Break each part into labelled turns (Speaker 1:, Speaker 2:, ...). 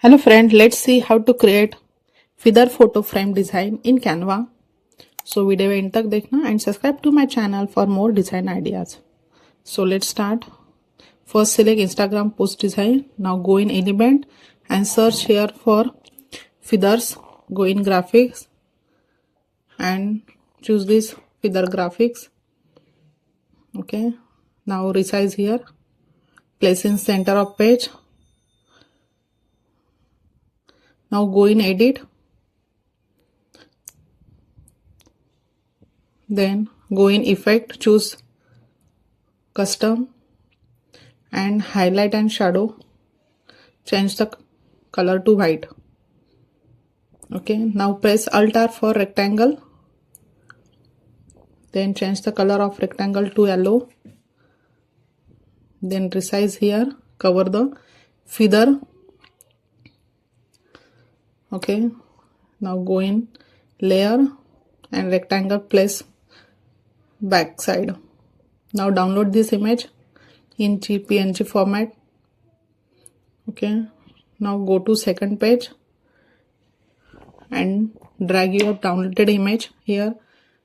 Speaker 1: Hello friend, let's see how to create feather photo frame design in Canva. So video end तक देखना and subscribe to my channel for more design ideas. So let's start. First select Instagram post design. Now go in element and search here for feathers. Go in graphics and choose this feather graphics. Okay. Now resize here. Place in center of page. Now go in edit. Then go in effect, choose custom and highlight and shadow. Change the color to white. Okay, now press Alt R for rectangle. Then change the color of rectangle to yellow. Then resize here, cover the feather. Okay, now go in layer and rectangle, place back side. Now download this image in PNG format. Okay, now go to second page and drag your downloaded image here.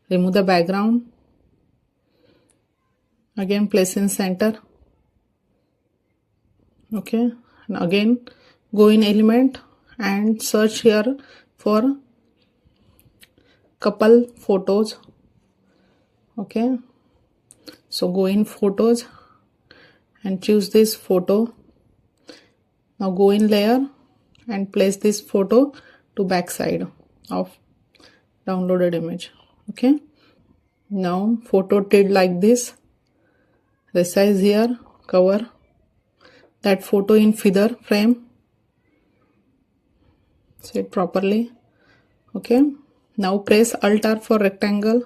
Speaker 1: Remove the background. Again place in center. Okay, and again go in element and search here for couple photos. Okay, so go in photos and choose this photo. Now go in layer and place this photo to back side of downloaded image. Okay, now photo tilt like this. Resize here, cover that photo in feather frame. Set properly. Okay, now press Alt R for rectangle.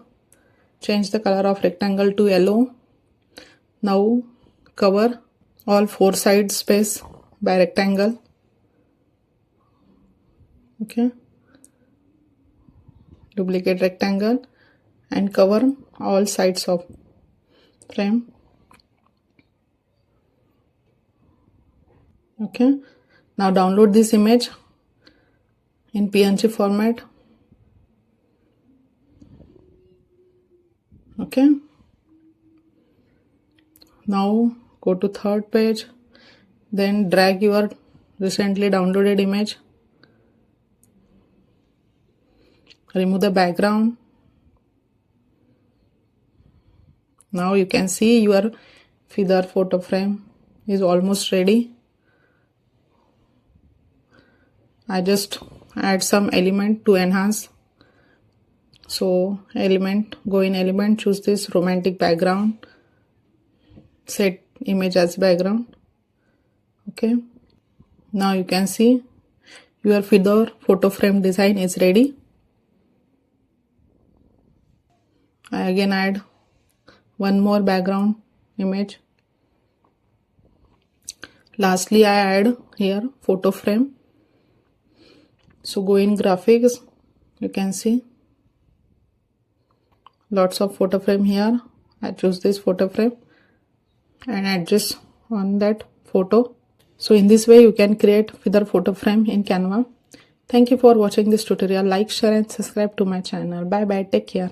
Speaker 1: Change the color of rectangle to yellow. Now cover all four side space by rectangle. Okay, duplicate rectangle and cover all sides of frame. Okay, now download this image in PNG format. Okay, now go to third page, then drag your recently downloaded image. Remove the background. Now you can see your feather photo frame is almost ready. I just add some element to enhance. So element, go in element, choose this romantic background, set image as background. Okay, now you can see your feather photo frame design is ready. I again add one more background image. Lastly, I add here photo frame. So go in graphics, you can see lots of photo frame here. I choose this photo frame and adjust on that photo. So in this way you can create feather photo frame in Canva. Thank you for watching this tutorial. Like, share and subscribe to my channel. Bye bye. Take care.